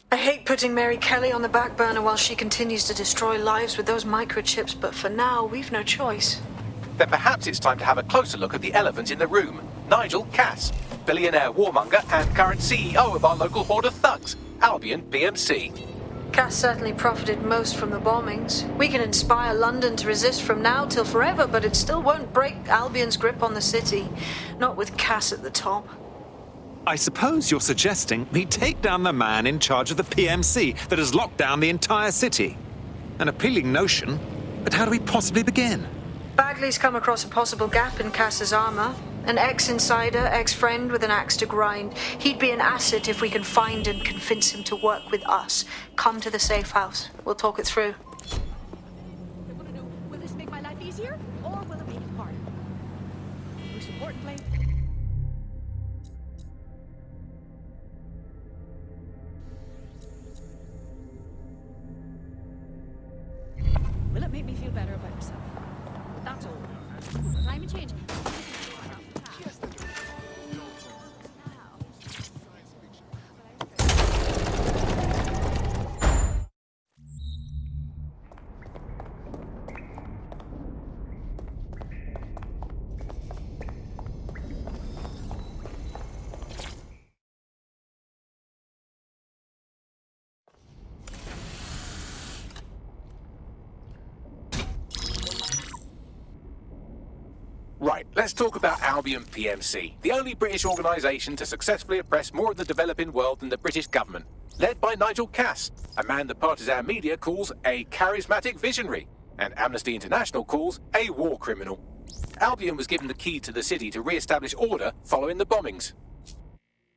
I hate putting Mary Kelly on the back burner while she continues to destroy lives with those microchips, but for now, we've no choice. Then perhaps it's time to have a closer look at the elephant in the room. Nigel Cass, billionaire warmonger and current CEO of our local horde of thugs, Albion PMC. Cass certainly profited most from the bombings. We can inspire London to resist from now till forever, but it still won't break Albion's grip on the city. Not with Cass at the top. I suppose you're suggesting we take down the man in charge of the PMC that has locked down the entire city. An appealing notion, but how do we possibly begin? Bagley's come across a possible gap in Cass's armor. An ex-insider, ex-friend with an axe to grind. He'd be an asset if we can find and convince him to work with us. Come to the safe house. We'll talk it through. I want to know, will this make my life easier, or will it make it harder? Most importantly... will it make me feel better about myself? That's all. Climate change. Right, let's talk about Albion PMC, the only British organisation to successfully oppress more of the developing world than the British government, led by Nigel Cass, a man the partisan media calls a charismatic visionary, and Amnesty International calls a war criminal. Albion was given the key to the city to re-establish order following the bombings.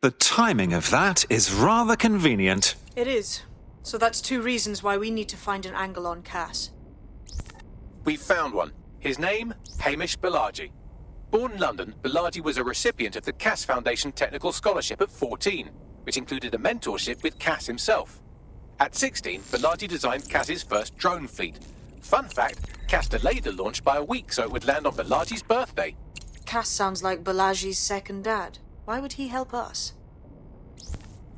The timing of that is rather convenient. It is. So that's two reasons why we need to find an angle on Cass. We've found one. His name, Hamish Balaji. Born in London, Balaji was a recipient of the Cass Foundation Technical Scholarship at 14, which included a mentorship with Cass himself. At 16, Balaji designed Cass's first drone fleet. Fun fact, Cass delayed the launch by a week so it would land on Balaji's birthday. Cass sounds like Balaji's second dad. Why would he help us?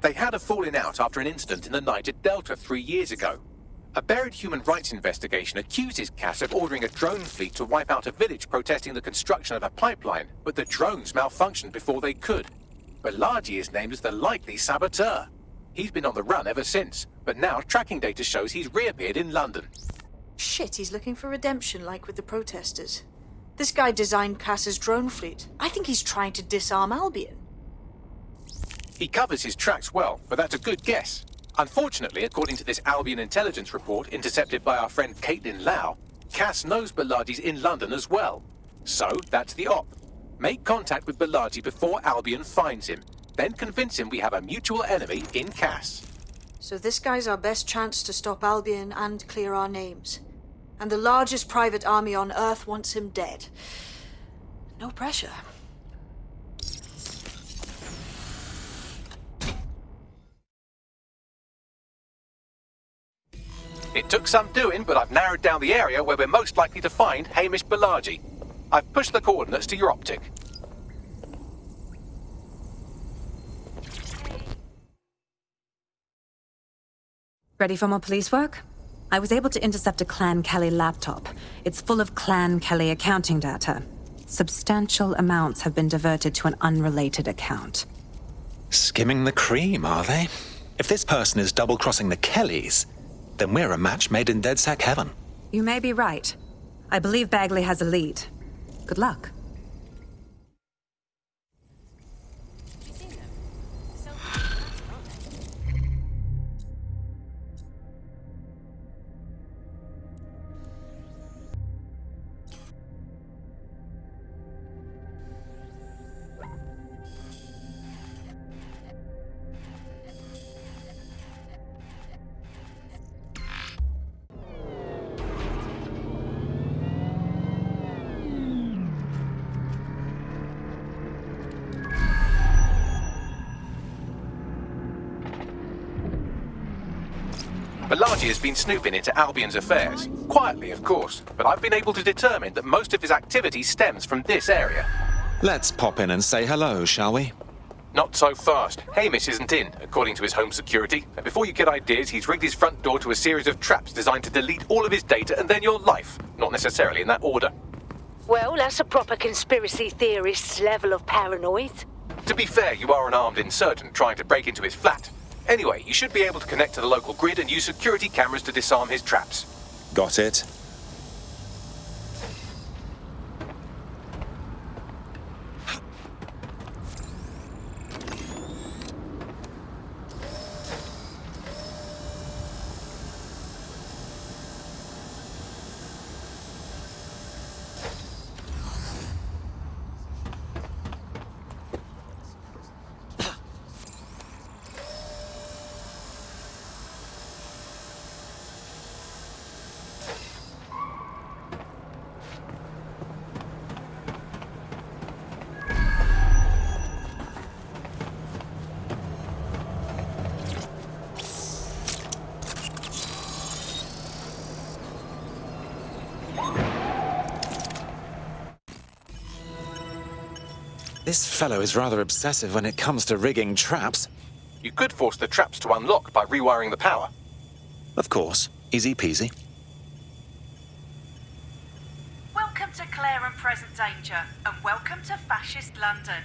They had a falling out after an incident in the Niger Delta 3 years ago. A buried human rights investigation accuses Cass of ordering a drone fleet to wipe out a village protesting the construction of a pipeline, but the drones malfunctioned before they could. Balaji is named as the likely saboteur. He's been on the run ever since, but now tracking data shows he's reappeared in London. Shit, he's looking for redemption like with the protesters. This guy designed Cass's drone fleet. I think he's trying to disarm Albion. He covers his tracks well, but that's a good guess. Unfortunately, according to this Albion intelligence report intercepted by our friend Caitlin Lau, Cass knows Balaji's in London as well. So, that's the op. Make contact with Balaji before Albion finds him. Then convince him we have a mutual enemy in Cass. So this guy's our best chance to stop Albion and clear our names. And the largest private army on Earth wants him dead. No pressure. It took some doing, but I've narrowed down the area where we're most likely to find Hamish Balaji. I've pushed the coordinates to your optic. Ready for more police work? I was able to intercept a Clan Kelly laptop. It's full of Clan Kelly accounting data. Substantial amounts have been diverted to an unrelated account. Skimming the cream, are they? If this person is double-crossing the Kellys, then we're a match made in DedSec heaven. You may be right. I believe Bagley has a lead. Good luck. Balaji has been snooping into Albion's affairs. Quietly, of course, but I've been able to determine that most of his activity stems from this area. Let's pop in and say hello, shall we? Not so fast. Hamish isn't in, according to his home security. And before you get ideas, he's rigged his front door to a series of traps designed to delete all of his data and then your life. Not necessarily in that order. Well, that's a proper conspiracy theorist's level of paranoid. To be fair, you are an armed insurgent trying to break into his flat. Anyway, you should be able to connect to the local grid and use security cameras to disarm his traps. Got it. This fellow is rather obsessive when it comes to rigging traps. You could force the traps to unlock by rewiring the power. Of course. Easy peasy. Welcome to Claire and Present Danger, and welcome to Fascist London.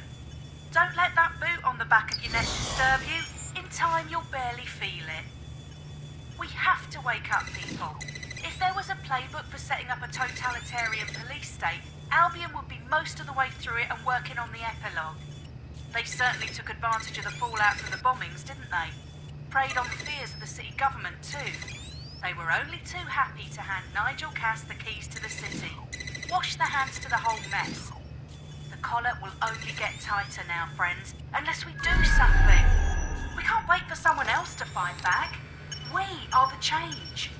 Don't let that boot on the back of your neck disturb you. In time, you'll barely feel it. We have to wake up people. If there was a playbook for setting up a totalitarian police state, Albion would be most of the way through it and working on the epilogue. They certainly took advantage of the fallout from the bombings, didn't they? Preyed on the fears of the city government too. They were only too happy to hand Nigel Cass the keys to the city. Wash their hands to the whole mess. The collar will only get tighter now, friends, unless we do something. We can't wait for someone else to fight back. We are the change.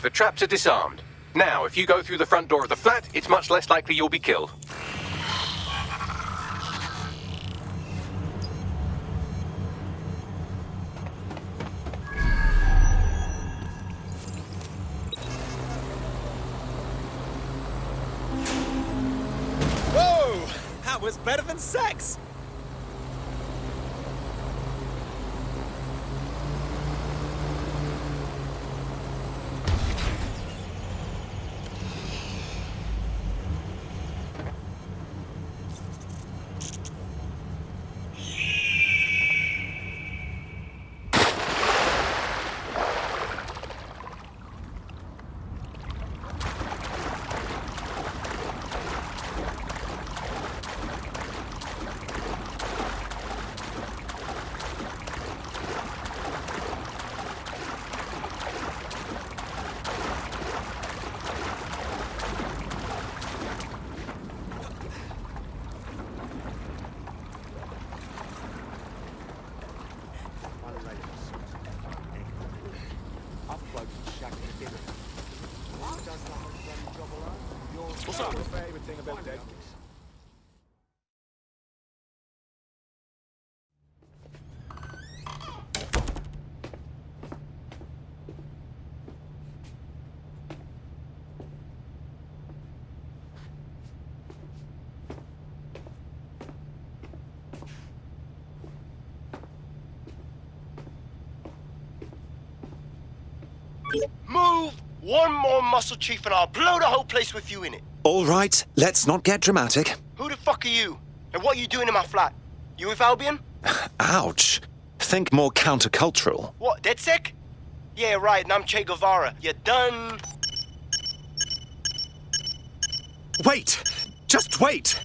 The traps are disarmed. Now, if you go through the front door of the flat, it's much less likely you'll be killed. Whoa! That was better than sex! Move one more muscle, Chief, and I'll blow the whole place with you in it. All right, let's not get dramatic. Who the fuck are you? And what are you doing in my flat? You with Albion? Ouch. Think more countercultural. What, DedSec? Yeah, right, and I'm Che Guevara. You done? Wait! Just wait!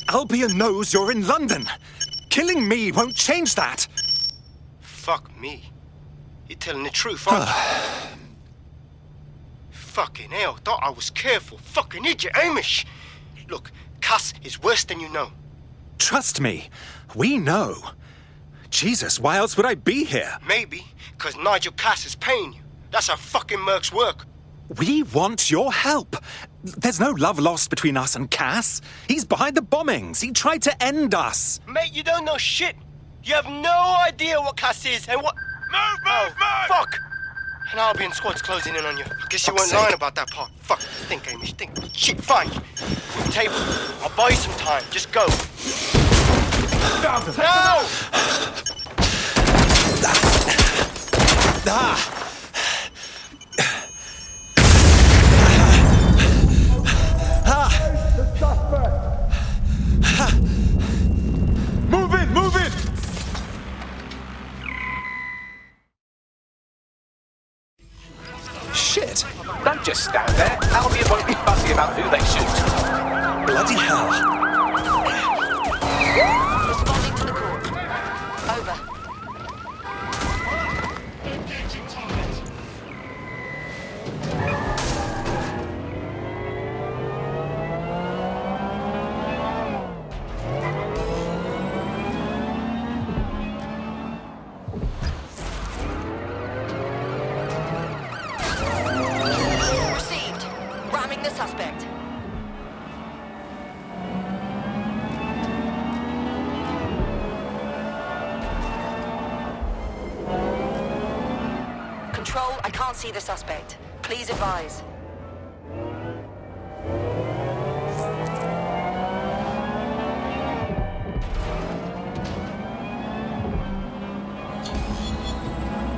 Albion knows you're in London. Killing me won't change that. Fuck me. You're telling the truth, aren't you? Fucking hell, thought I was careful. Fucking idiot, Amish. Look, Cass is worse than you know. Trust me, we know. Jesus, why else would I be here? Maybe, because Nigel Cass is paying you. That's how fucking Merc's work. We want your help. There's no love lost between us and Cass. He's behind the bombings. He tried to end us. Mate, you don't know shit. You have no idea what Cass is and what... Move! Fuck! An Albion squad's closing in on you. I guess you weren't lying about that part. Fuck. Think, Amish, think. Shit, fine. Table. I'll buy you some time. Just go. No! Move it! Shit! Don't just stand there. Albion won't be fussy about who they shoot. Bloody hell. Responding to the call. Over. Received. Ramming the suspect. Control, I can't see the suspect. Please advise.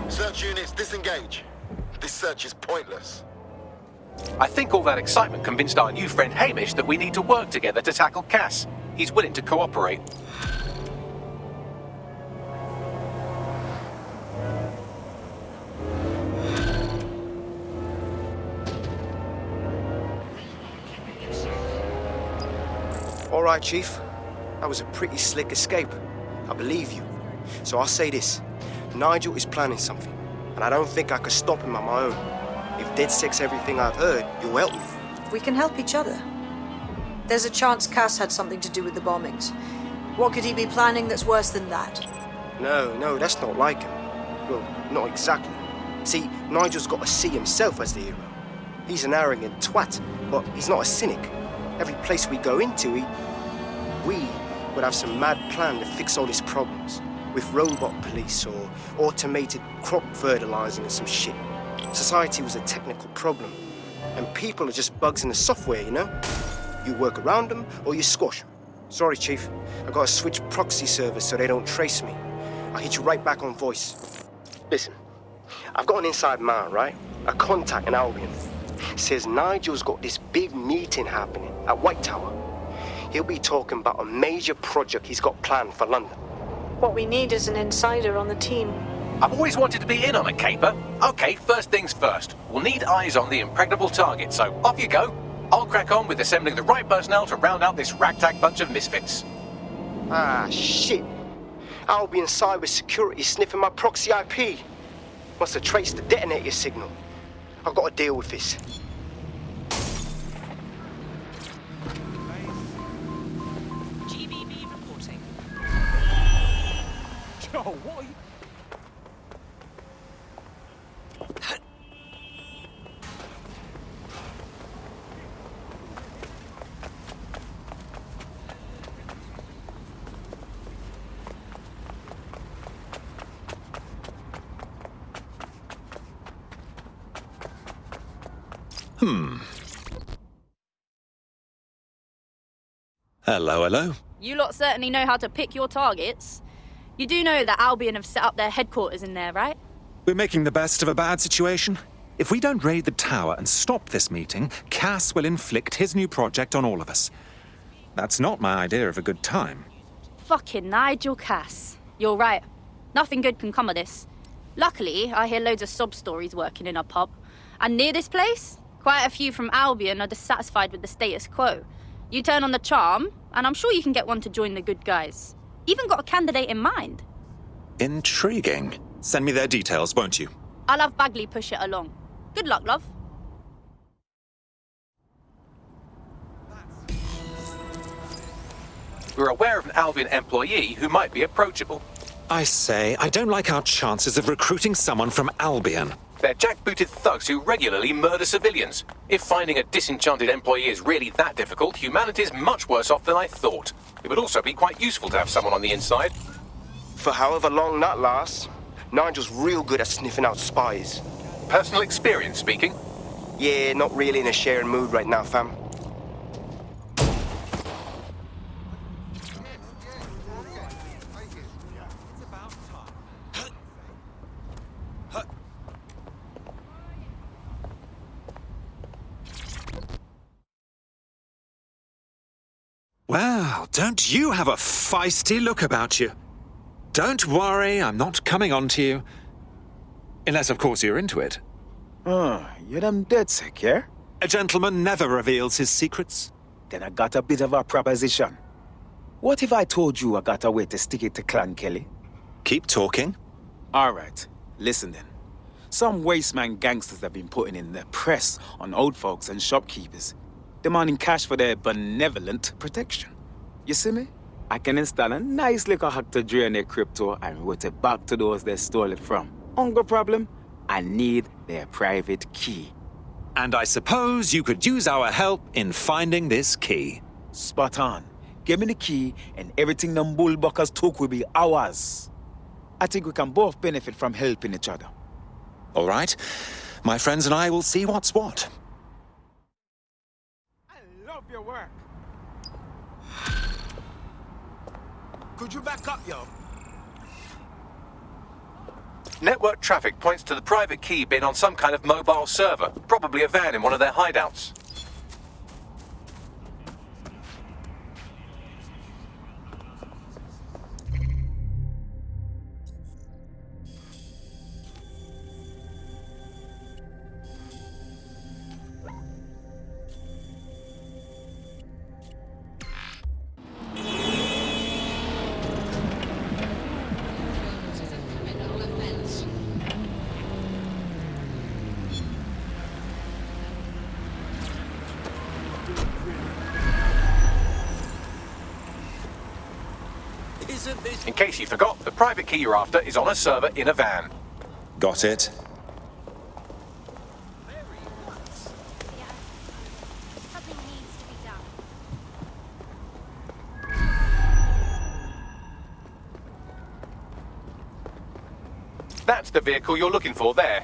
Search units, disengage. This search is pointless. I think all that excitement convinced our new friend Hamish that we need to work together to tackle Cass. He's willing to cooperate. All right, Chief. That was a pretty slick escape. I believe you. So I'll say this. Nigel is planning something, and I don't think I could stop him on my own. If DedSec's everything I've heard, you'll help me. We can help each other. There's a chance Cass had something to do with the bombings. What could he be planning that's worse than that? No, that's not like him. Well, not exactly. See, Nigel's got to see himself as the hero. He's an arrogant twat, but he's not a cynic. Every place we go into, we would have some mad plan to fix all his problems. With robot police or automated crop fertilizing and some shit. Society was a technical problem. And people are just bugs in the software, you know? You work around them or you squash them. Sorry, Chief. I gotta switch proxy servers so they don't trace me. I'll hit you right back on voice. Listen, I've got an inside man, right? A contact in Albion. Says Nigel's got this big meeting happening at White Tower. He'll be talking about a major project he's got planned for London. What we need is an insider on the team. I've always wanted to be in on a caper. Okay, first things first. We'll need eyes on the impregnable target, so off you go. I'll crack on with assembling the right personnel to round out this ragtag bunch of misfits. Ah, shit. Albion cybersecurity sniffing my proxy IP. Must have traced the detonator signal. I've got to deal with this. GBB reporting. Joe, what are you... Hello, hello. You lot certainly know how to pick your targets. You do know that Albion have set up their headquarters in there, right? We're making the best of a bad situation. If we don't raid the tower and stop this meeting, Cass will inflict his new project on all of us. That's not my idea of a good time. Fucking Nigel Cass. You're right. Nothing good can come of this. Luckily, I hear loads of sob stories working in a pub. And near this place, quite a few from Albion are dissatisfied with the status quo. You turn on the charm, and I'm sure you can get one to join the good guys. Even got a candidate in mind. Intriguing. Send me their details, won't you? I'll have Bagley push it along. Good luck, love. We're aware of an Albion employee who might be approachable. I say, I don't like our chances of recruiting someone from Albion. They're jackbooted thugs who regularly murder civilians. If finding a disenchanted employee is really that difficult, humanity's much worse off than I thought. It would also be quite useful to have someone on the inside. For however long that lasts, Nigel's real good at sniffing out spies. Personal experience speaking. Yeah, not really in a sharing mood right now, fam. Well, don't you have a feisty look about you? Don't worry, I'm not coming on to you. Unless, of course, you're into it. You're them DedSec, yeah? A gentleman never reveals his secrets. Then I got a bit of a proposition. What if I told you I got a way to stick it to Clan Kelly? Keep talking. All right, listen then. Some wasteman gangsters have been putting in the press on old folks and shopkeepers, demanding cash for their benevolent protection. You see me? I can install a nice little hack to drain their crypto and route it back to those they stole it from. Only problem, I need their private key. And I suppose you could use our help in finding this key. Spot on. Give me the key and everything them bullbuckers took will be ours. I think we can both benefit from helping each other. All right. My friends and I will see what's what. I love your work. Could you back up, yo? Network traffic points to the private key being on some kind of mobile server, probably a van in one of their hideouts. In case you forgot, the private key you're after is on a server in a van. Got it. Something needs to be done. That's the vehicle you're looking for there.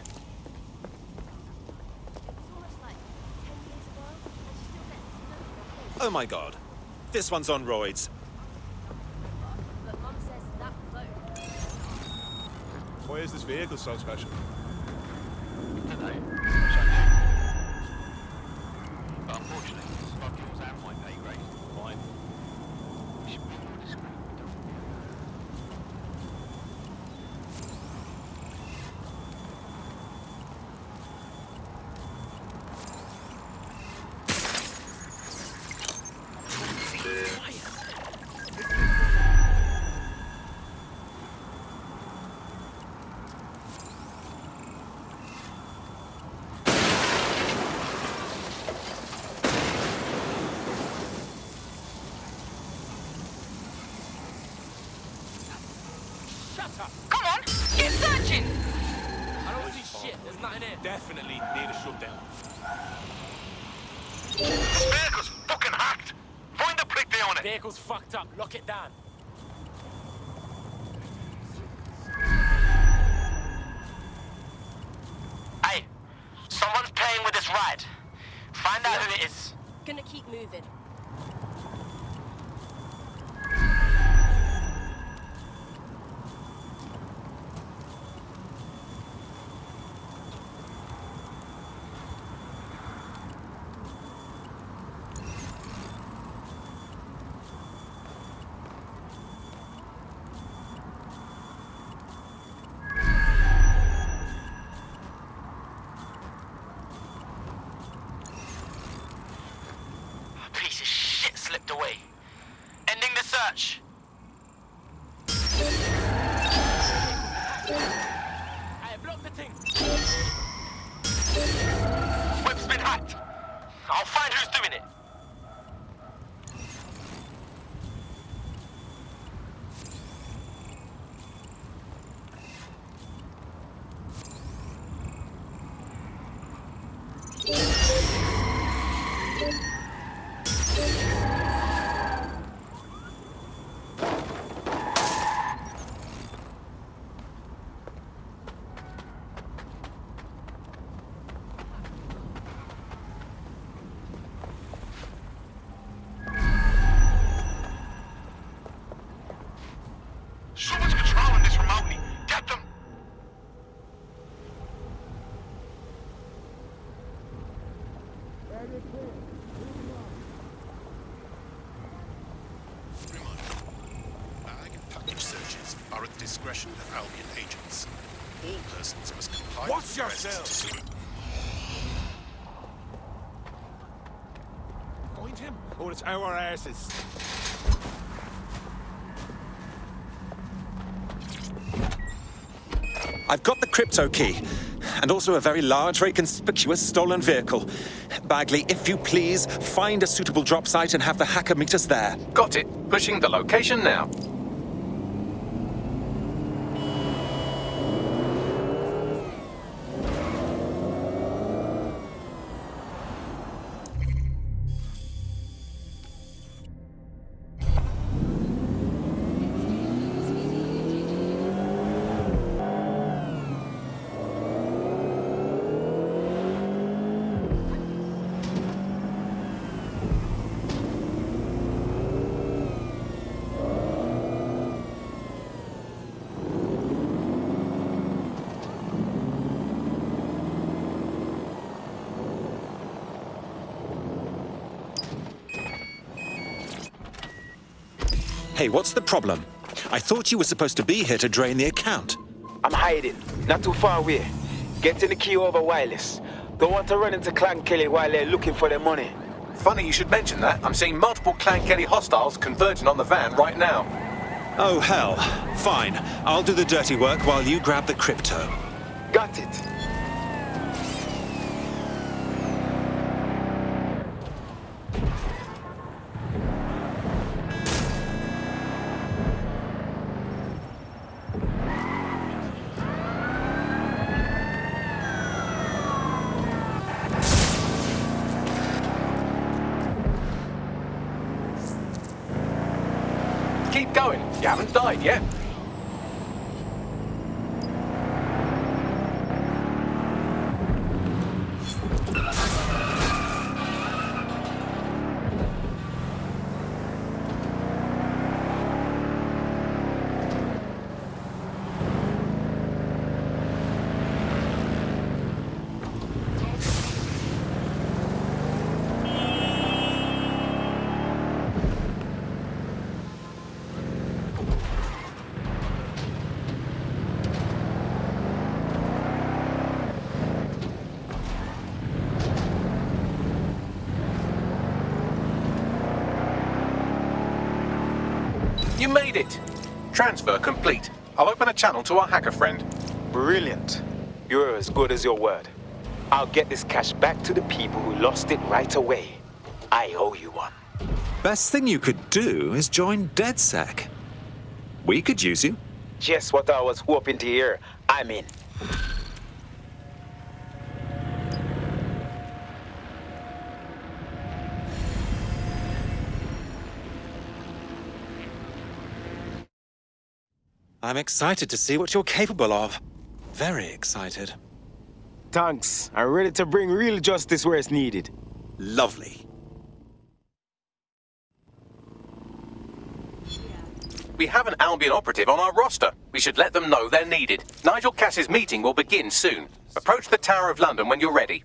Oh my god. This one's on roids. Why is this vehicle so special? Unfortunately, spot kills and my pay grade. Fine. We should be more discreet. Come on, keep searching! I don't see shit. There's nothing there. Definitely need a shutdown. This vehicle's fucking hacked. Find the prick they on it. Vehicle's fucked up. Lock it down. Hey, someone's paying with this ride. Find out who it is. Gonna keep moving. Piece of shit slipped away. Ending the search. Hey, block the thing. Web's been hacked. I'll find who's doing it. Someone's controlling this remotely. Get them! Reminder. Bag and package searches are at the discretion of Albion agents. All persons must comply Watch with the arrests yourselves. to- Find him, or it's our asses. I've got the crypto key, and also a very large, very conspicuous stolen vehicle. Bagley, if you please, find a suitable drop site and have the hacker meet us there. Got it. Pushing the location now. Hey, what's the problem? I thought you were supposed to be here to drain the account. I'm hiding, not too far away. Getting the key over wireless. Don't want to run into Clan Kelly while they're looking for their money. Funny you should mention that. I'm seeing multiple Clan Kelly hostiles converging on the van right now. Oh, hell. Fine. I'll do the dirty work while you grab the crypto. Got it. Keep going. You haven't died yet. You made it! Transfer complete. I'll open a channel to our hacker friend. Brilliant. You're as good as your word. I'll get this cash back to the people who lost it right away. I owe you one. Best thing you could do is join DedSec. We could use you. Just what I was hoping to hear. I'm in. I'm excited to see what you're capable of. Very excited. Thanks. I'm ready to bring real justice where it's needed. Lovely. We have an Albion operative on our roster. We should let them know they're needed. Nigel Cass's meeting will begin soon. Approach the Tower of London when you're ready.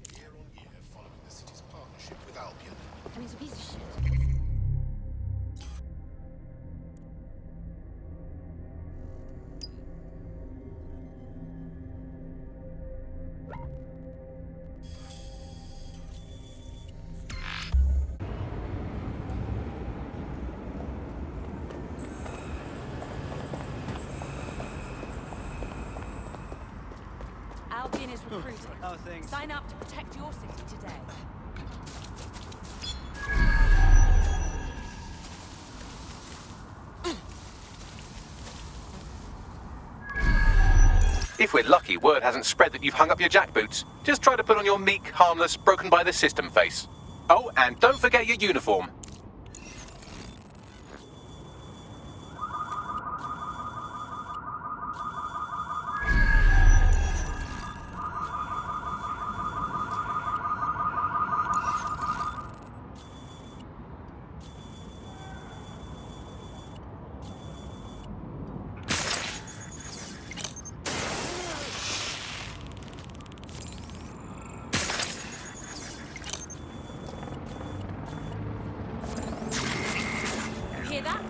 Following the city's partnership with Albion. And he's a piece of shit. Albion is recruiting. Sign up to protect your city today. If we're lucky, word hasn't spread that you've hung up your jackboots. Just try to put on your meek, harmless, broken by the system face. Oh, and don't forget your uniform. Hear that?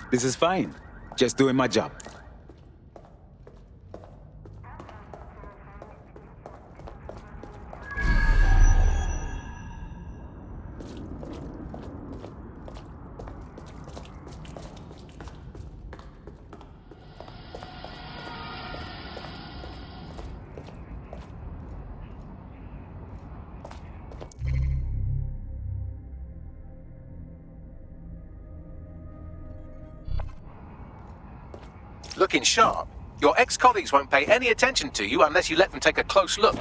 This is fine. Just doing my job. Looking sharp. Your ex-colleagues won't pay any attention to you unless you let them take a close look.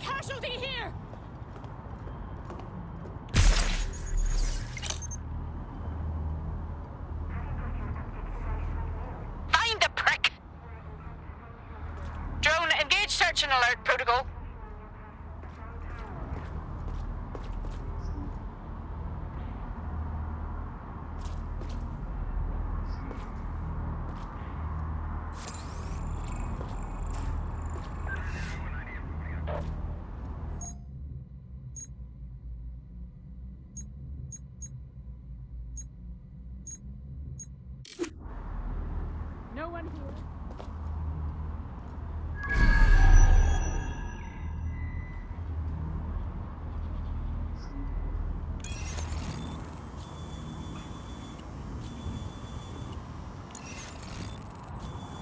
Casualty here! Find the prick! Drone, engage search and alert protocol.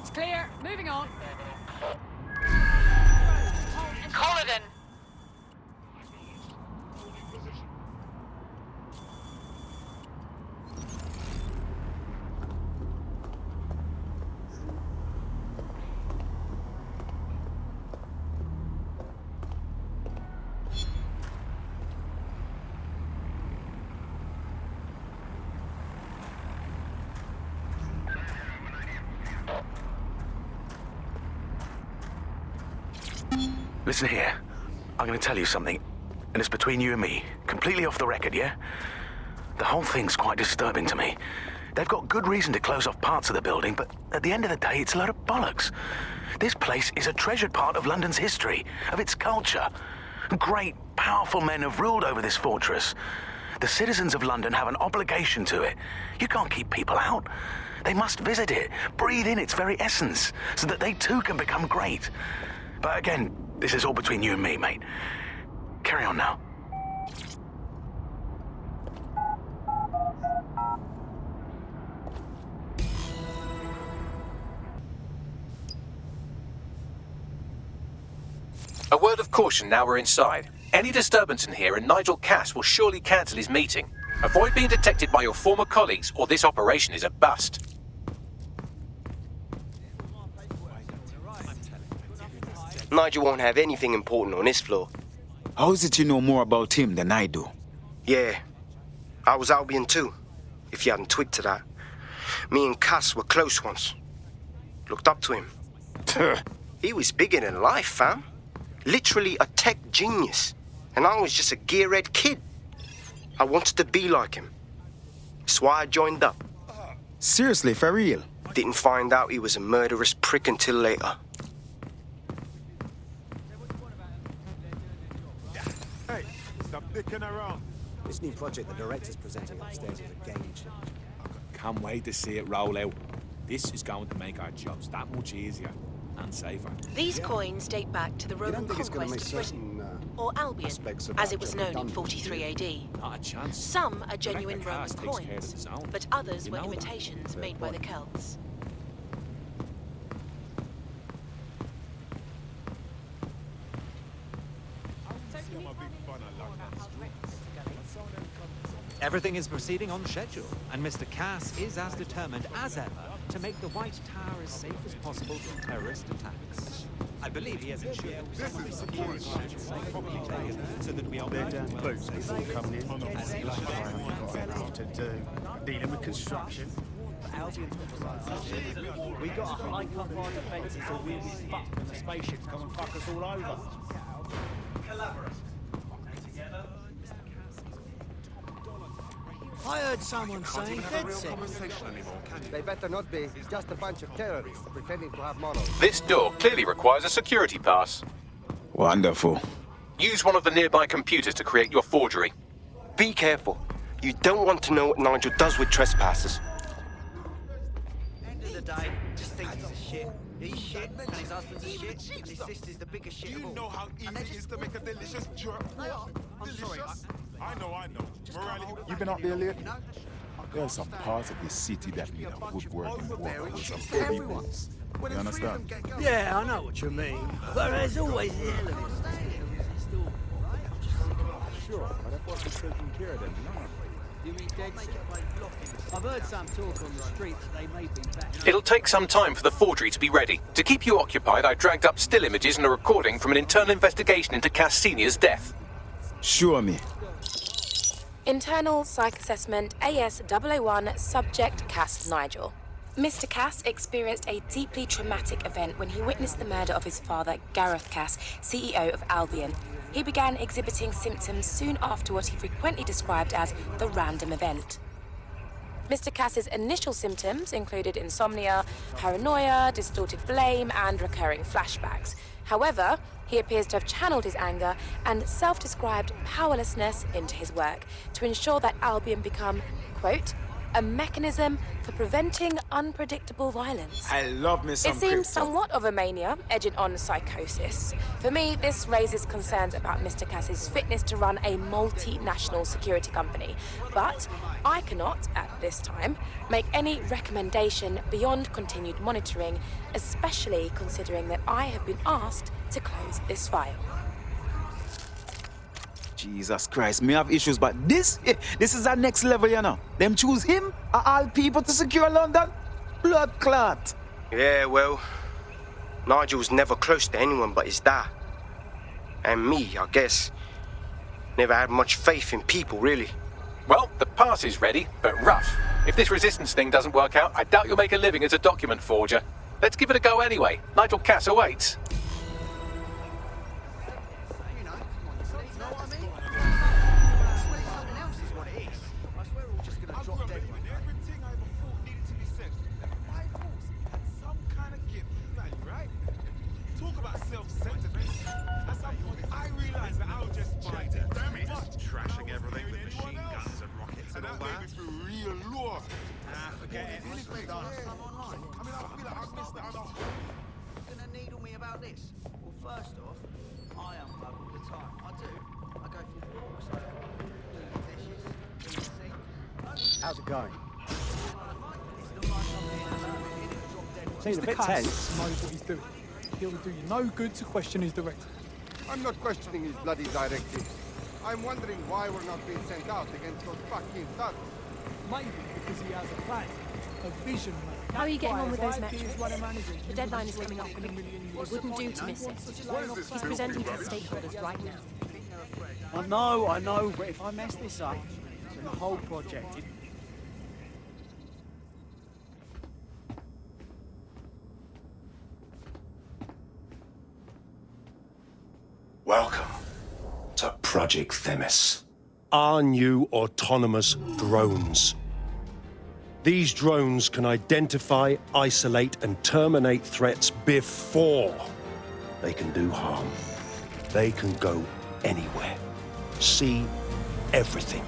It's clear. Moving on. Corridon! Listen here. I'm going to tell you something, and it's between you and me. Completely off the record, yeah? The whole thing's quite disturbing to me. They've got good reason to close off parts of the building, but at the end of the day, it's a load of bollocks. This place is a treasured part of London's history, of its culture. Great, powerful men have ruled over this fortress. The citizens of London have an obligation to it. You can't keep people out. They must visit it, breathe in its very essence, so that they too can become great. But again, this is all between you and me, mate. Carry on now. A word of caution now we're inside. Any disturbance in here and Nigel Cass will surely cancel his meeting. Avoid being detected by your former colleagues or this operation is a bust. Nigel won't have anything important on this floor. How is it you know more about him than I do? Yeah, I was Albion too, if you hadn't twigged to that. Me and Cass were close once. Looked up to him. He was bigger than life, fam. Literally a tech genius. And I was just a gearhead kid. I wanted to be like him. That's why I joined up. Seriously, for real? Didn't find out he was a murderous prick until later. Hey, stop dicking around. This new project the director's presenting upstairs is a game changer. I can't wait to see it roll out. This is going to make our jobs that much easier and safer. These coins date back to the Roman conquest of Britain, or Albion, as it was known in 43 AD. Not a chance. Some are genuine Roman coins, but others were imitations made by the Celts. Everything is proceeding on schedule, and Mr. Cass is as determined as ever to make the White Tower as safe as possible from terrorist attacks. I believe he has ensured that some of the security measures are properly taken so that we are Boots before coming in. as he likes. To do. Dealing with construction. We got to hike up our defences or we'll be fucked when the spaceships come and fuck us all over. Collaborate. Together. I heard someone saying DedSec. They better not be. Just a bunch of terrorists pretending to have morals. This door clearly requires a security pass. Wonderful. Use one of the nearby computers to create your forgery. Be careful. You don't want to know what Nigel does with trespassers. End of the day, just thinks he's a shit. He's shit, and his husband's a shit, and his sister's the biggest shit of all. Do you know how easy it is to make a delicious jerk? I'm sorry. I know. Morality. You been out there lately? There's some parts of this city that need a woodworking worker with some heavy boots. You understand? Yeah, I know what you mean. But there's always the element. Sure, but I thought you taking care of them. You mean DedSec? I've heard some talk on the streets that they may be back. It'll take some time for the forgery to be ready. To keep you occupied, I dragged up still images and a recording from an internal investigation into Cass Sr.'s death. Show me. Internal Psych Assessment AS001 Subject Cass Nigel. Mr. Cass experienced a deeply traumatic event when he witnessed the murder of his father, Gareth Cass, CEO of Albion. He began exhibiting symptoms soon after what he frequently described as the random event. Mr. Cass's initial symptoms included insomnia, paranoia, distorted blame, and recurring flashbacks. However, he appears to have channeled his anger and self-described powerlessness into his work to ensure that Albion become, quote, a mechanism for preventing unpredictable violence. I love me some It seems crypto. somewhat of a mania, edging on psychosis. For me, this raises concerns about Mr. Cass's fitness to run a multinational security company. But I cannot, at this time, make any recommendation beyond continued monitoring, especially considering that I have been asked to close this file. Jesus Christ, me have issues, but this is our next level, you know. Them choose him, of all people, to secure London? Blood clot. Yeah, well, Nigel's never close to anyone but his dad. And me, I guess. Never had much faith in people, really. Well, the pass is ready, but rough. If this resistance thing doesn't work out, I doubt you'll make a living as a document forger. Let's give it a go anyway. Nigel Cass awaits. Trashing everything with machine guns and rockets and all that. For real lore. Forget it. Gonna needle me about this? Well, first off, I unplug all the time. I do. I go for walks, do the dishes, do the sink. How's it going? Seems a bit tense. Knows what he's doing. It will do you no good to question his directive. I'm not questioning his bloody directive. I'm wondering why we're not being sent out against those fucking thugs. Maybe because he has a plan, a vision. How are you getting on with those metrics? The deadline is coming up. It wouldn't do to miss it. He's presenting to the stakeholders right now. I know, but if I mess this up, then the whole project... Welcome to Project Themis. Our new autonomous drones. These drones can identify, isolate, and terminate threats before they can do harm. They can go anywhere, see everything.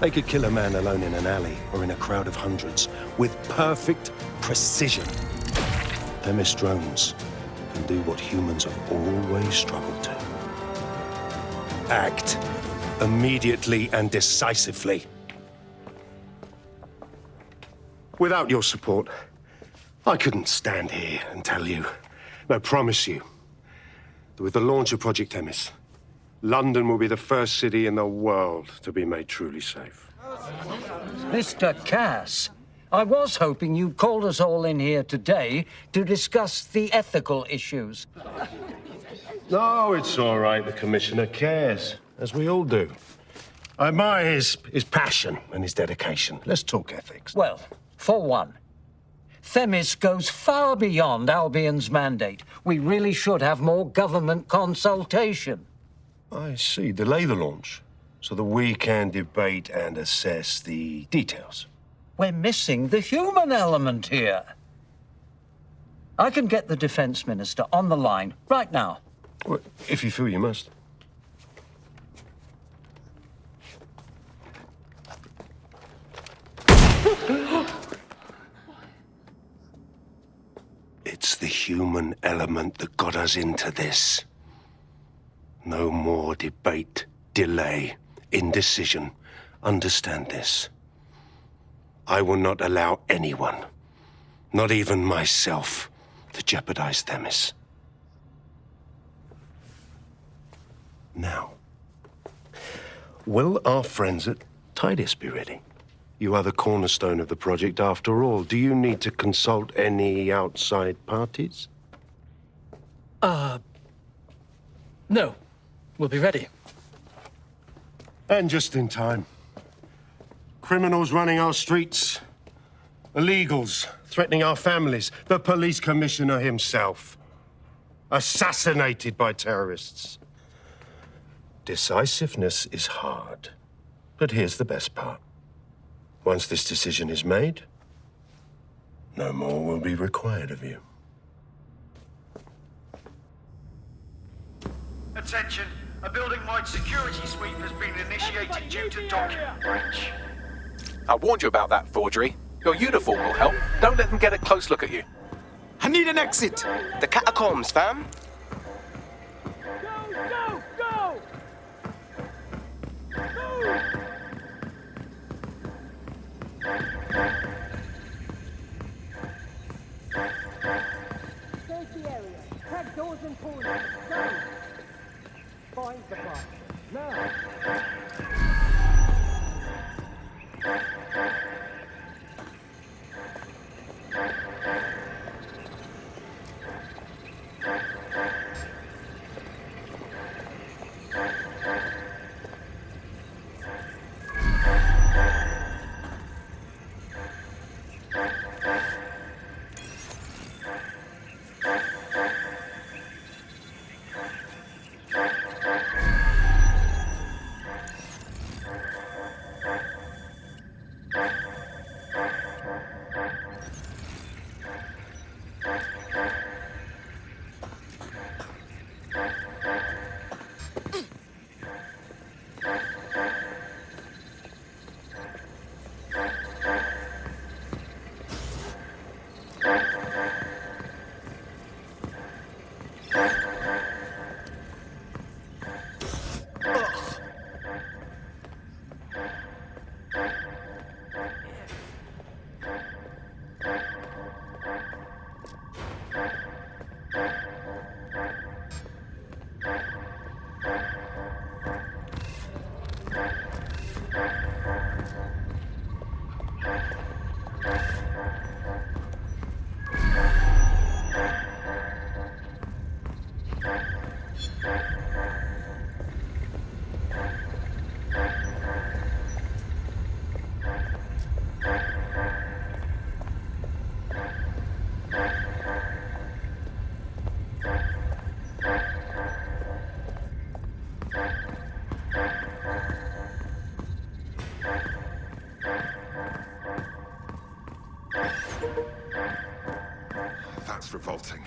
They could kill a man alone in an alley or in a crowd of hundreds with perfect precision. Themis drones can do what humans have always struggled to. Act immediately and decisively. Without your support, I couldn't stand here and tell you, no, promise you, that with the launch of Project Themis, London will be the first city in the world to be made truly safe. Mr. Cass, I was hoping you'd called us all in here today to discuss the ethical issues. No, it's all right. The Commissioner cares, as we all do. I admire his passion and his dedication. Let's talk ethics. Well, for one, Themis goes far beyond Albion's mandate. We really should have more government consultation. I see. Delay the launch so that we can debate and assess the details. We're missing the human element here. I can get the Defense Minister on the line right now. Well, if you feel you must. It's the human element that got us into this. No more debate, delay, indecision. Understand this. I will not allow anyone, not even myself, to jeopardize Themis. Now, will our friends at Tidus be ready? You are the cornerstone of the project after all. Do you need to consult any outside parties? No. We'll be ready. And just in time. Criminals running our streets. Illegals threatening our families. The police commissioner himself. Assassinated by terrorists. Decisiveness is hard. But here's the best part. Once this decision is made, no more will be required of you. Attention, a building-wide security sweep has been initiated due to document breach. I warned you about that forgery. Your uniform will help. Don't let them get a close look at you. I need an exit! The catacombs, fam. Go! Go! Safety area. Check doors and corners. Go! Find the box. Now! That's revolting.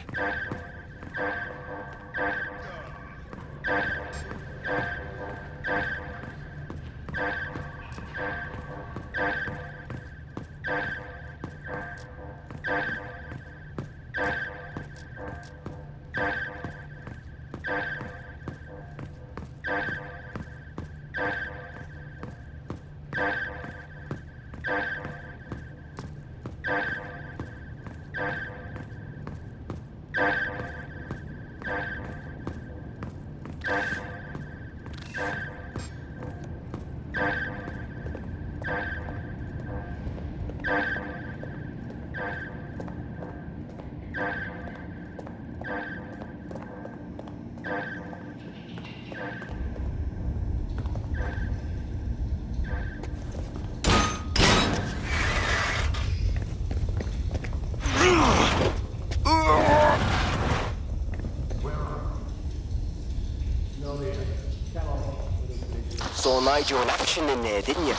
Saw Nigel in action in there, didn't you?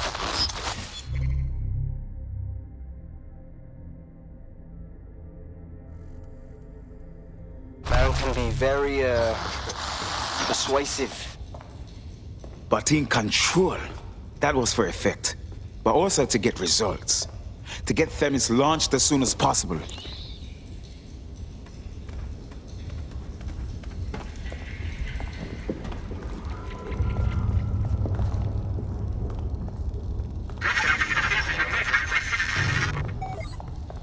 Man can be very, persuasive. But in control. That was for effect. But also to get results. To get Themis launched as soon as possible.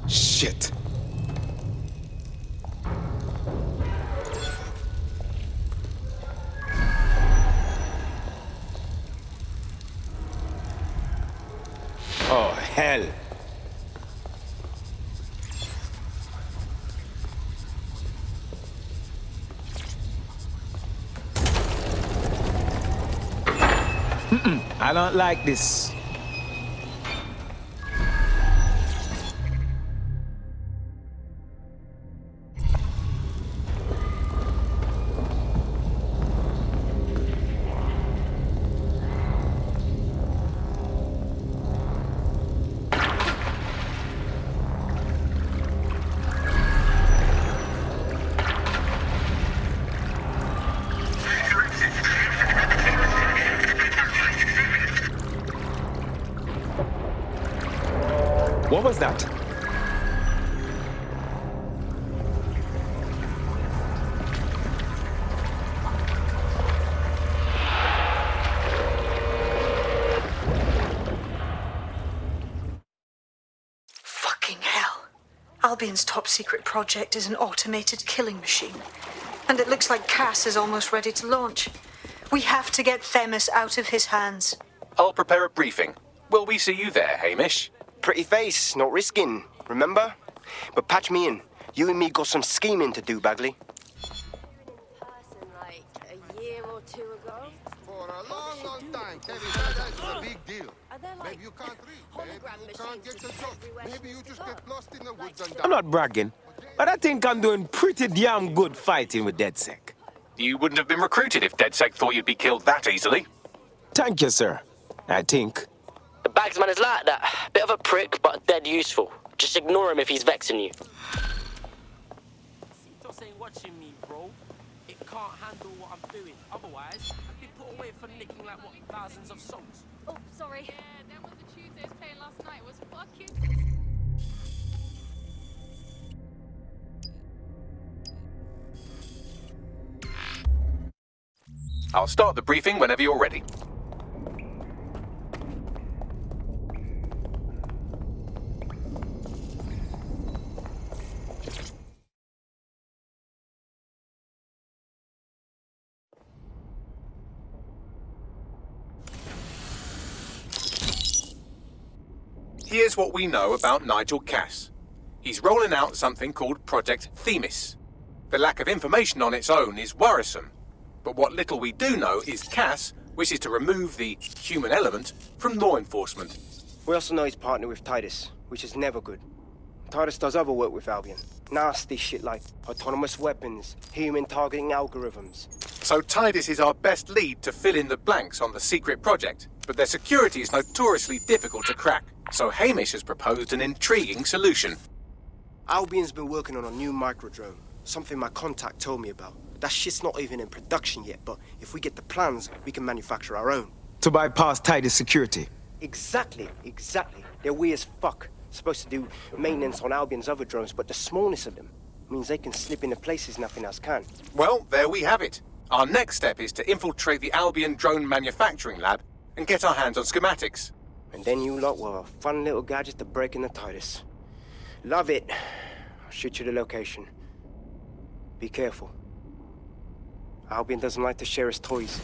Shit. Oh, hell. I don't like this. What was that? Fucking hell. Albion's top secret project is an automated killing machine. And it looks like Cass is almost ready to launch. We have to get Themis out of his hands. I'll prepare a briefing. Will we see you there, Hamish? Pretty face, not risking, remember? But patch me in. You and me got some scheming to do, Bagley. Like a year or two ago? For a long, long time, Teddy said that's a big deal. Maybe you can't read, maybe you can't get the job. Maybe you just get lost in the woods and die. I'm not bragging, but I think I'm doing pretty damn good fighting with DedSec. You wouldn't have been recruited if DedSec thought you'd be killed that easily. Thank you, sir. I think. The bagsman is like that. Bit of a prick, but dead useful. Just ignore him if he's vexing you. Cito's ain't watching me, bro. It can't handle what I'm doing. Otherwise, I'd be put away for nicking like, what, thousands of souls. Oh, sorry. Yeah, that was the tune they was playing last night. It was fucking... I'll start the briefing whenever you're ready. Here's what we know about Nigel Cass. He's rolling out something called Project Themis. The lack of information on its own is worrisome. But what little we do know is Cass wishes to remove the human element from law enforcement. We also know he's partnered with Titus, which is never good. Titus does other work with Albion. Nasty shit like autonomous weapons, human targeting algorithms. So Titus is our best lead to fill in the blanks on the secret project, but their security is notoriously difficult to crack. So Hamish has proposed an intriguing solution. Albion's been working on a new microdrone, something my contact told me about. That shit's not even in production yet, but if we get the plans, we can manufacture our own. To bypass Titus security. Exactly. They're weird as fuck. Supposed to do maintenance on Albion's other drones, but the smallness of them means they can slip into places nothing else can. Well, there we have it. Our next step is to infiltrate the Albion drone manufacturing lab and get our hands on schematics. And then you lot will have a fun little gadget to break in the Titus. Love it. I'll shoot you the location. Be careful. Albion doesn't like to share his toys.